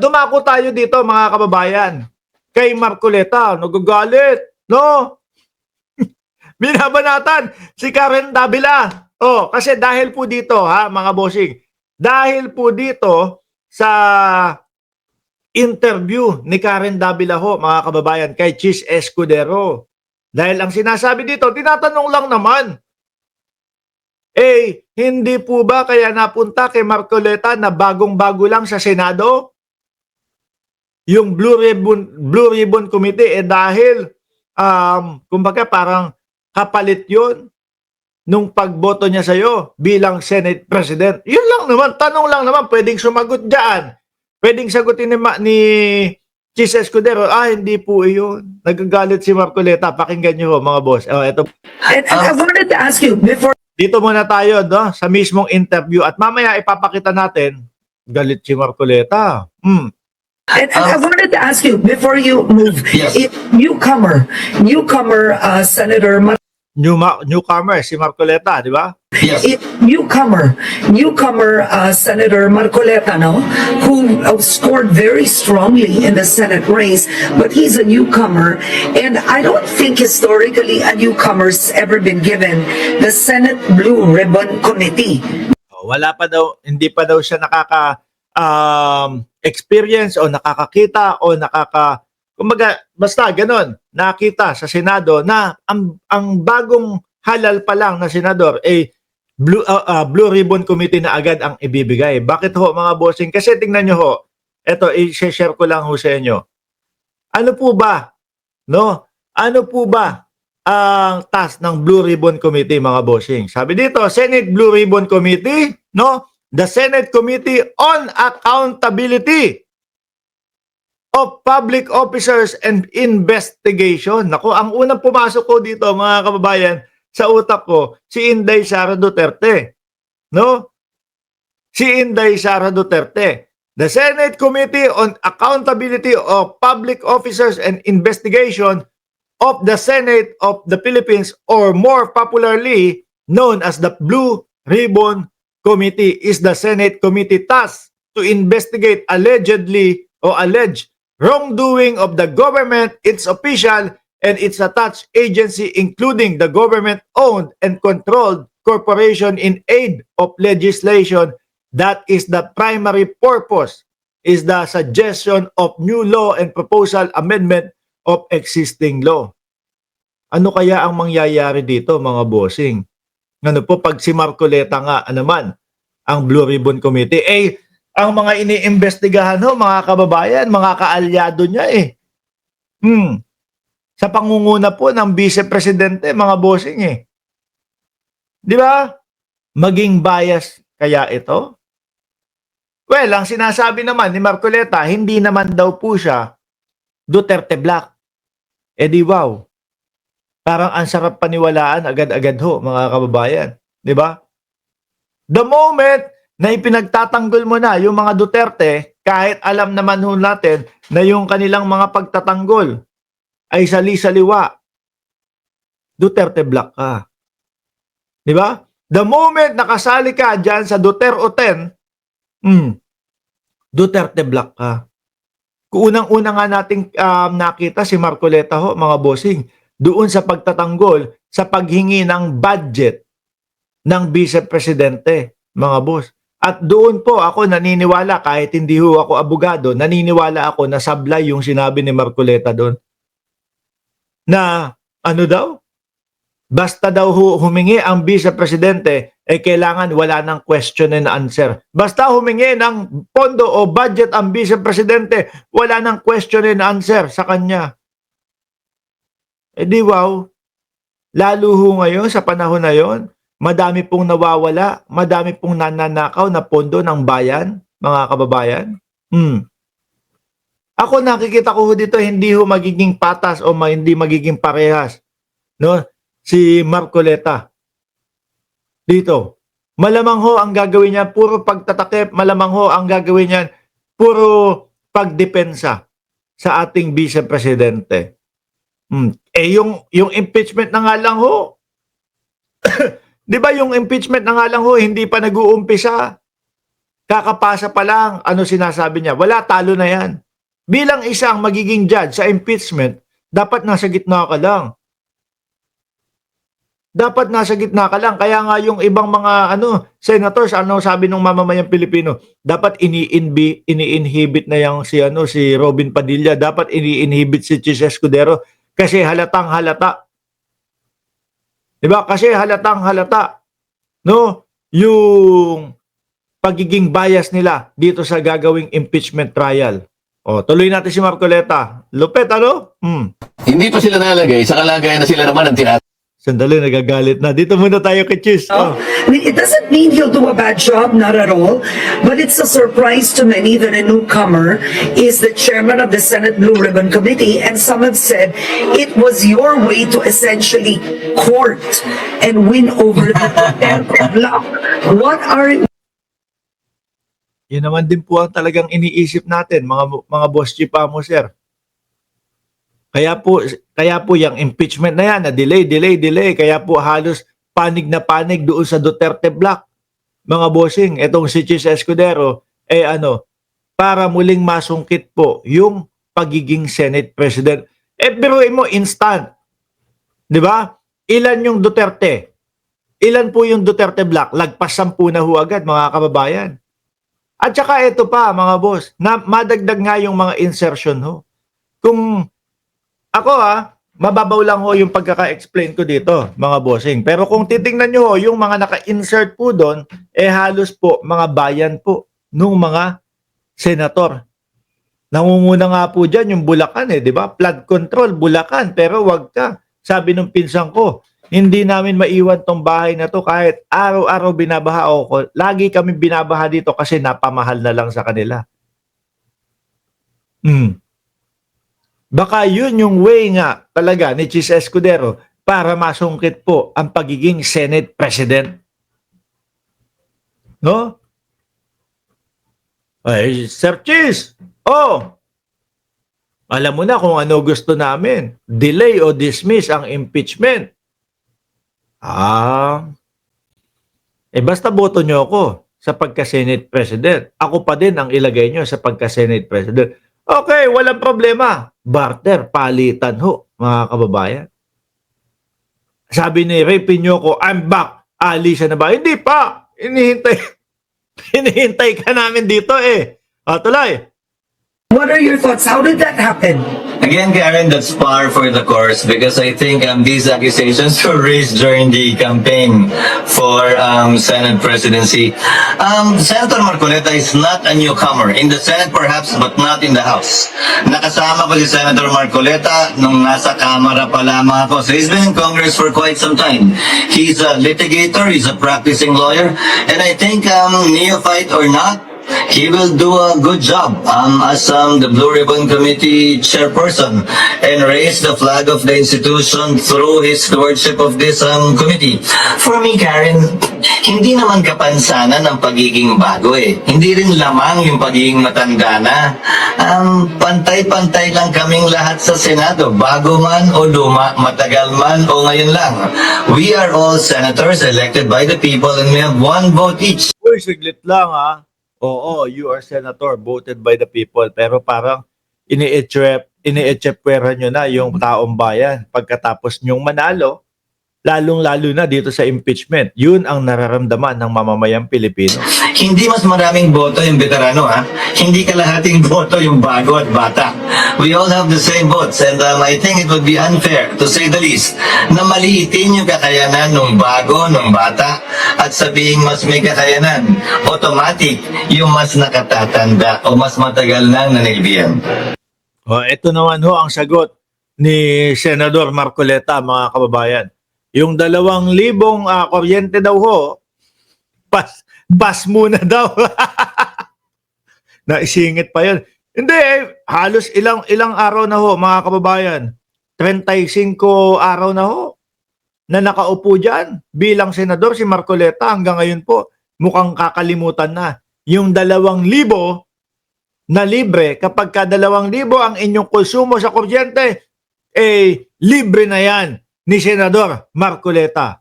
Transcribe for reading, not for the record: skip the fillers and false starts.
dumako tayo dito mga kababayan. Kay Marcoleta, nagagalit, no? Binabanatan si Karen Davila. Oh, kasi dahil po dito ha, mga bossing. Dahil po dito sa interview ni Karen Davila ho, mga kababayan, kay Chis Escudero. Dahil ang sinasabi dito, tinatanong lang naman, hindi po ba kaya napunta kay Marcoleta na bagong-bago lang sa Senado? Yung Blue Ribbon Committee, dahil, kumbaga parang kapalit yun nung pagboto niya sa'yo bilang Senate President. Yun lang naman, tanong lang naman, pwedeng sumagot dyan. Pwedeng sagutin ni Chis Escudero, hindi po iyon. Nagagalit si Marcoleta. Pakinggan niyo ho, mga boss. Ito. And I wanted to ask you, before Dito muna tayo, no, sa mismong interview. At mamaya ipapakita natin, galit si Marcoleta. And I wanted to ask you, before you move, Yes. if newcomer, Senator, Newcomer, si Marcoleta, di ba? Yes. if newcomer, Senator Marcoleta, no, who scored very strongly in the Senate race, but he's a newcomer, and I don't think historically a newcomer's ever been given the Senate Blue Ribbon Committee. Wala pa daw, hindi pa daw siya experience o nakakakita o kumbaga, basta ganun, nakita sa Senado na ang bagong halal pa lang na senador Blue Ribbon Committee na agad ang ibibigay. Bakit ho, mga bossing? Kasi tingnan nyo ho, eto, i-share ko lang ho sa inyo. Ano po ba, no? Ano po ba ang task ng Blue Ribbon Committee, mga bossing? Sabi dito, Senate Blue Ribbon Committee, no? The Senate Committee on Accountability of Public Officers and Investigation. Naku, ang unang pumasok ko dito, mga kababayan, sa utak ko, si Inday Sara Duterte. No? Si Inday Sara Duterte. The Senate Committee on Accountability of Public Officers and Investigation of the Senate of the Philippines, or more popularly known as the Blue Ribbon Committee, is the Senate committee tasked to investigate alleged wrongdoing of the government, its official, and its attached agency, including the government-owned and controlled corporation in aid of legislation. That is the primary purpose, is the suggestion of new law and proposal amendment of existing law. Ano kaya ang mangyayari dito, mga bossing? Ano po, pag si Marcoleta nga, naman, ang Blue Ribbon Committee, ang mga iniimbestigahan ho, mga kababayan, mga kaalyado niya sa pangunguna po ng Vice Presidente, mga bossing Di ba? Maging bias kaya ito? Well, ang sinasabi naman ni Marcoleta, hindi naman daw po siya Duterte Black. Di wow. Parang ang sarap paniwalaan agad-agad ho, mga kababayan. Di ba? The moment na ipinagtatanggol mo na yung mga Duterte, kahit alam naman ho natin na yung kanilang mga pagtatanggol ay sali-saliwa, Duterte Black ka. Di ba? The moment nakasali ka dyan sa Duterte 10, Duterte Black ka. Unang-una nga nating nakita si Marcoleta ho, mga bossing, doon sa pagtatanggol, sa paghingi ng budget ng Vice Presidente, mga boss. At doon po ako naniniwala, kahit hindi ho ako abogado, naniniwala ako na sablay yung sinabi ni Marcoleta doon. Na ano daw? Basta daw humingi ang Vice Presidente, kailangan wala ng question and answer. Basta humingi ng pondo o budget ang Vice Presidente, wala ng question and answer sa kanya. Di wow. Lalo ho ngayon, sa panahon na yon, madami pong nawawala, madami pong nananakaw na pondo ng bayan, mga kababayan. Ako nakikita ko dito, hindi ho magiging patas o hindi magiging parehas. No? Si Marcoleta. Dito. Malamang ho ang gagawin niya, puro pagtatakip, malamang ho ang gagawin niya, puro pagdepensa sa ating Vice Presidente. Yung impeachment na nga lang ho. Di ba yung impeachment na nga lang ho, hindi pa nag-uumpisa. kakapasa pa lang, ano sinasabi niya? Wala, talo na yan. Bilang isang magiging judge sa impeachment, dapat nasa gitna ka lang. Dapat nasa gitna ka lang. Kaya nga yung ibang mga senators, sabi ng mamamayang Pilipino, dapat ini-inhibit na yung si Robin Padilla, dapat ini-inhibit si Chis Escudero kasi halatang halata. 'Di ba? Kasi halatang halata no yung pagiging bias nila dito sa gagawing impeachment trial. O, tuloy natin si Marcoleta. Lupet, ano? Hindi pa sila nalagay sa kalagayan na sila naman ang tinatawag. Sandali, nagagalit na. Dito muna tayo kay Chis. I mean, it doesn't mean he'll do a bad job, not at all. But it's a surprise to many that a newcomer is the chairman of the Senate Blue Ribbon Committee. And some have said it was your way to essentially court and win over the Duterte bloc. What are... Yun naman din po ang talagang iniisip natin, mga boss chief mo, sir. Kaya po yung impeachment na yan, na delay. Kaya po halos panig na panig doon sa Duterte block. Mga bossing, etong si Chis Escudero, para muling masungkit po yung pagiging Senate President. Biruin mo, instant. Di ba? Ilan yung Duterte? Ilan po yung Duterte block? Lagpas 10 na ho agad, mga kababayan. At saka ito pa, mga boss, na madagdag nga yung mga insertion ho. Kung ako mababaw lang ho yung pagkaka-explain ko dito, mga bossing. Pero kung titingnan nyo ho, yung mga naka-insert po doon, halos po mga bayan po nung mga senator. Nangunguna nga po dyan yung Bulacan di ba? Flood control, Bulacan. Pero wag ka. Sabi nung pinsan ko, hindi namin maiwan tong bahay na to kahit araw-araw binabaha ako. Lagi kami binabaha dito kasi napamahal na lang sa kanila. Baka yun yung way nga talaga ni Chis Escudero para masungkit po ang pagiging Senate President. No? Ay, Sir Chis, alam mo na kung ano gusto namin. Delay o dismiss ang impeachment. Basta boto nyo ako sa pagka-Senate President. Ako pa din ang ilagay nyo sa pagka-Senate President. Okay, walang problema. Barter, palitan ho, mga kababayan. Sabi ni Ray Piñoco, I'm back. Alisa na ba? Hindi pa. Hinihintay ka namin dito tuloy. What are your thoughts? How did that happen? Again, Karen, that's par for the course because I think these accusations were raised during the campaign for Senate presidency. Senator Marcoleta is not a newcomer in the Senate perhaps, but not in the House. Nakasama ko si Senator Marcoleta nung nasa Kamara pa lamang ako. So he's been in Congress for quite some time. He's a litigator, he's a practicing lawyer, and I think neophyte or not, he will do a good job as the Blue Ribbon Committee chairperson and raise the flag of the institution through his stewardship of this committee. For me, Karen, hindi naman kapansanan ang pagiging bago Hindi rin lamang yung pagiging matanda na. Pantay-pantay lang kaming lahat sa Senado. Bago man o luma, matagal man o ngayon lang. We are all senators elected by the people and we have one vote each. Uy, siglit lang Oo, you are senator voted by the people pero parang ini-echepwera nyo na yung taong bayan pagkatapos nyong manalo, lalong-lalo na dito sa impeachment. Yun ang nararamdaman ng mamamayang Pilipino. Hindi mas maraming boto yung veterano Hindi kalahating boto yung bago at bata. We all have the same votes and I think it would be unfair to say the least na maliitin yung kakayanan ng bago, ng bata at sabihing mas may kakayanan. Automatic yung mas nakatatanda o mas matagal nang nanilbihan. Ito naman ho ang sagot ni Senador Marcoleta, mga kababayan. Yung 2,000 kuryente daw ho, pas muna daw. Naisingit pa yun. Hindi, halos ilang araw na ho, mga kababayan. 35 araw na ho na nakaupo dyan bilang senador si Marcoleta. Hanggang ngayon po, mukhang kakalimutan na. Yung 2,000 na libre, kapag ka 2,000 ang inyong konsumo sa kuryente, libre na yan ni Senador Marcoleta.